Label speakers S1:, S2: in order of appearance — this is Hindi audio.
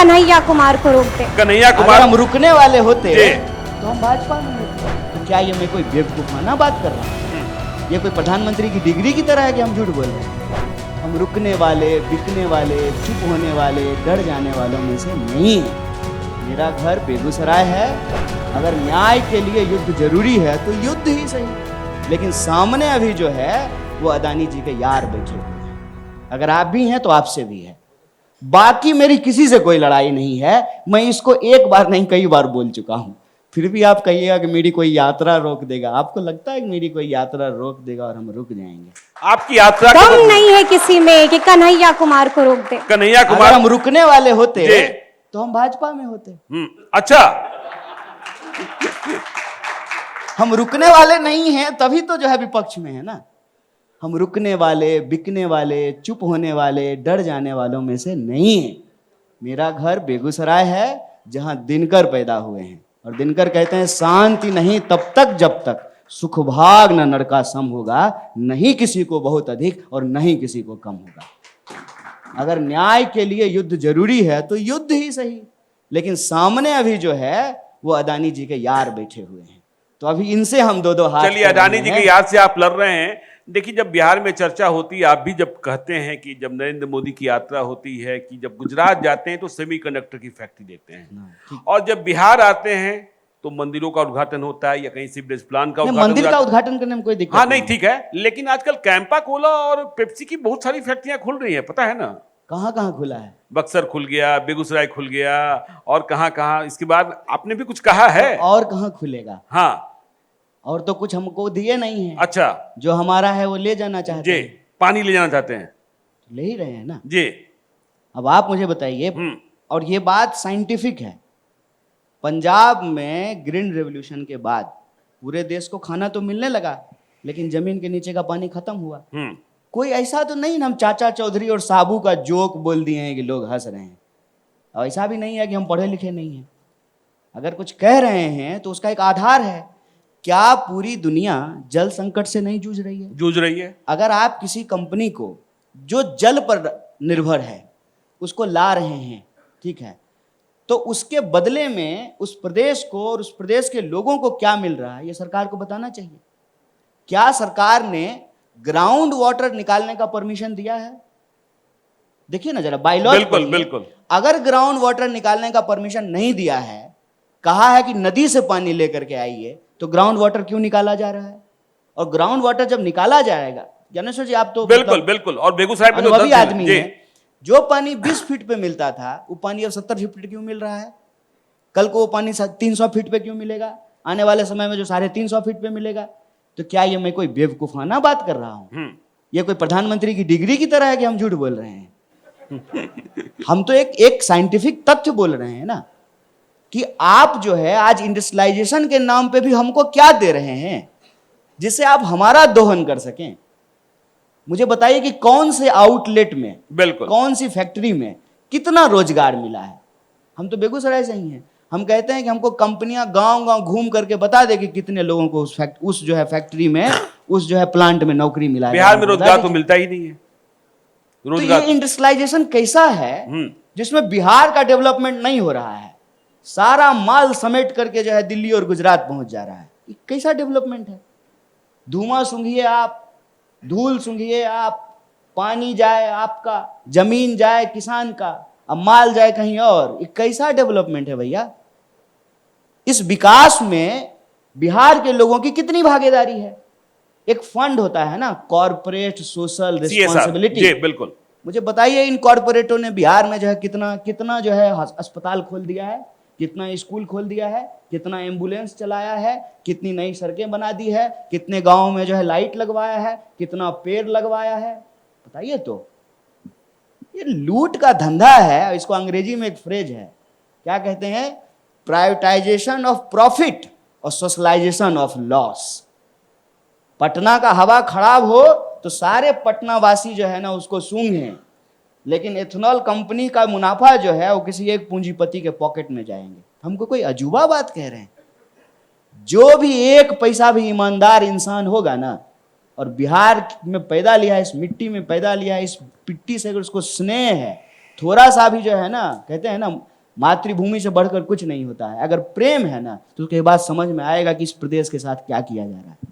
S1: कन्हैया कुमार को रोक दे।
S2: कन्हैया
S3: अगर
S2: कुमार
S3: हम रुकने वाले होते
S2: जी।
S3: तो हम भाजपा में होते। तो क्या ये मैं कोई बेवकूफाना बात कर रहा हूँ? ये कोई प्रधानमंत्री की डिग्री की तरह है कि हम झूठ बोल रहे हैं? हम रुकने वाले, बिकने वाले, चुप होने वाले, डर जाने वालों में से नहीं है। मेरा घर बेगूसराय है। अगर न्याय के लिए युद्ध जरूरी है तो युद्ध ही सही, लेकिन सामने अभी जो है वो अदानी जी के यार बैठे हुए हैं। अगर आप भी हैं तो आपसे भी है। बाकी मेरी किसी से कोई लड़ाई नहीं है। मैं इसको एक बार नहीं कई बार बोल चुका हूं। फिर भी आप कहिएगा कि मेरी कोई यात्रा रोक देगा। आपको लगता है कि मेरी कोई यात्रा रोक देगा और हम रुक जाएंगे?
S2: आपकी यात्रा
S1: दम नहीं है किसी में कि कन्हैया कुमार को रोक दे।
S2: कन्हैया
S3: अगर
S2: कुमार
S3: हम रुकने वाले होते
S2: जी।
S3: तो हम भाजपा में होते।
S2: अच्छा,
S3: हम रुकने वाले नहीं हैं तभी तो जो है विपक्ष में है ना। हम रुकने वाले, बिकने वाले, चुप होने वाले, डर जाने वालों में से नहीं है। मेरा घर बेगूसराय है जहां दिनकर पैदा हुए हैं, और दिनकर कहते हैं शांति नहीं तब तक जब तक सुख भाग न नरका सम होगा, नहीं किसी को बहुत अधिक और नहीं किसी को कम होगा। अगर न्याय के लिए युद्ध जरूरी है तो युद्ध ही सही, लेकिन सामने अभी जो है वो अदानी जी के यार बैठे हुए हैं। तो अभी इनसे हम दो दो हाथ
S2: चलिए,
S3: कर
S2: अडानी
S3: रहे
S2: जी
S3: हैं।
S2: के याद से आप लड़ रहे हैं। देखिए, जब बिहार में चर्चा होती है, आप भी जब कहते हैं कि जब नरेंद्र मोदी की यात्रा होती है कि जब गुजरात जाते हैं तो सेमीकंडक्टर की फैक्ट्री देखते हैं, और जब बिहार आते हैं तो मंदिरों का उद्घाटन होता है या कहीं सीवरेज प्लांट का
S3: नहीं,
S2: उद्घाटन
S3: मंदिर
S2: हो
S3: का
S2: जाता है।
S3: उद्घाटन करने में कोई दिक्कत
S2: हाँ नहीं, ठीक है, लेकिन आजकल कैंपा कोला और पेप्सी की बहुत सारी फैक्ट्रियां खुल रही हैं, पता है ना।
S3: कहाँ कहाँ खुला है?
S2: बक्सर खुल गया, बेगूसराय खुल गया, और कहाँ कहाँ। इसके बाद आपने भी कुछ कहा है।
S3: और कहाँ खुलेगा?
S2: हाँ,
S3: और तो कुछ हमको दिए नहीं है।
S2: अच्छा
S3: जो हमारा है वो ले जाना चाहते
S2: जी,
S3: हैं।
S2: पानी ले जाना चाहते हैं
S3: ले ही रहे हैं ना।
S2: जी।
S3: अब आप मुझे बताइए, और ये बात साइंटिफिक है। पंजाब में ग्रीन रेवोल्यूशन के बाद पूरे देश को खाना तो मिलने लगा, लेकिन जमीन के नीचे का पानी खत्म हुआ। कोई ऐसा तो नहीं हम चाचा चौधरी और साबू का जोक बोल दिए हैं कि लोग हंस रहे हैं। और ऐसा भी नहीं है कि हम पढ़े लिखे नहीं हैं। अगर कुछ कह रहे हैं तो उसका एक आधार है। क्या पूरी दुनिया जल संकट से नहीं जूझ रही है?
S2: जूझ रही है।
S3: अगर आप किसी कंपनी को जो जल पर निर्भर है उसको ला रहे हैं, ठीक है, तो उसके बदले में उस प्रदेश को और उस प्रदेश के लोगों को क्या मिल रहा है, ये सरकार को बताना चाहिए। क्या सरकार ने ग्राउंड वाटर निकालने का परमिशन दिया है? देखिए ना जरा, बायलॉज
S2: बिल्कुल
S3: पढ़िए।
S2: बिल्कुल।
S3: अगर ग्राउंड वाटर निकालने का परमिशन नहीं दिया है, कहा है कि नदी से पानी लेकर के आइए, तो ग्राउंड वाटर क्यों निकाला जा रहा है? और ग्राउंड वाटर जब निकाला जाएगा, ज्ञानेश्वर जी आप तो
S2: बिल्कुल बिल्कुल, और बेगूसराय में तो
S3: अनुभवी
S2: 10
S3: आदमी
S2: जी।
S3: है। जो पानी 20 फीट पे मिलता था वो पानी अब 70 फीट क्यों मिल रहा है? कल को वो पानी 300 फीट पे क्यों मिलेगा? आने वाले समय में जो 350 फीट पे मिलेगा। तो क्या ये मैं कोई बेवकूफाना बात कर रहा हूं? ये कोई प्रधानमंत्री की डिग्री की तरह है कि हम झूठ बोल रहे हैं? हम तो एक साइंटिफिक तथ्य बोल रहे हैं ना, कि आप जो है आज इंडस्ट्रियलाइजेशन के नाम पे भी हमको क्या दे रहे हैं जिससे आप हमारा दोहन कर सकें। मुझे बताइए कि कौन से आउटलेट में,
S2: बिल्कुल,
S3: कौन सी फैक्ट्री में कितना रोजगार मिला है। हम तो बेगूसराय से ही हैं। हम कहते हैं कि हमको कंपनियां गांव गांव घूम करके बता दे कि कितने लोगों को उस जो है फैक्ट्री में, उस जो है प्लांट में नौकरी मिला है।
S2: बिहार में रोजगार तो मिलता ही नहीं है।
S3: तो ये इंडस्ट्रियलाइजेशन कैसा है जिसमें बिहार का डेवलपमेंट नहीं हो रहा है? सारा माल समेट करके जो है दिल्ली और गुजरात पहुंच जा रहा है। ये कैसा डेवलपमेंट है? धुआं सूंघिए आप, धूल सूंघिए आप, पानी जाए आपका, जमीन जाए किसान का, अब माल जाए कहीं और। ये कैसा डेवलपमेंट है भैया? इस विकास में बिहार के लोगों की कितनी भागीदारी है? एक फंड होता है ना, कॉर्पोरेट सोशल रिस्पॉन्सिबिलिटी।
S2: जी बिल्कुल।
S3: मुझे बताइए इन कॉर्पोरेटों ने बिहार में जो है कितना जो है अस्पताल खोल दिया है, कितना स्कूल खोल दिया है, कितना एम्बुलेंस चलाया है, कितनी नई सड़कें बना दी है, कितने गांवों में जो है लाइट लगवाया है, कितना पेड़ लगवाया है, बताइए। तो ये लूट का धंधा है। इसको अंग्रेजी में एक फ्रेज है, क्या कहते हैं? प्राइवेटाइजेशन ऑफ प्रॉफिट और सोशलाइजेशन ऑफ लॉस। पटना का हवा खराब हो तो सारे पटना वासी जो है ना उसको सूंघें, लेकिन एथेनॉल कंपनी का मुनाफा जो है वो किसी एक पूंजीपति के पॉकेट में जाएंगे। हमको कोई अजूबा बात कह रहे हैं? जो भी एक पैसा भी ईमानदार इंसान होगा ना, और बिहार में पैदा लिया है, इस मिट्टी में पैदा लिया है, इस मिट्टी से अगर उसको स्नेह है, थोड़ा सा भी जो है ना, कहते हैं ना मातृभूमि से बढ़कर कुछ नहीं होता है। अगर प्रेम है ना तो उसके बाद समझ में आएगा कि इस प्रदेश के साथ क्या किया जा रहा है।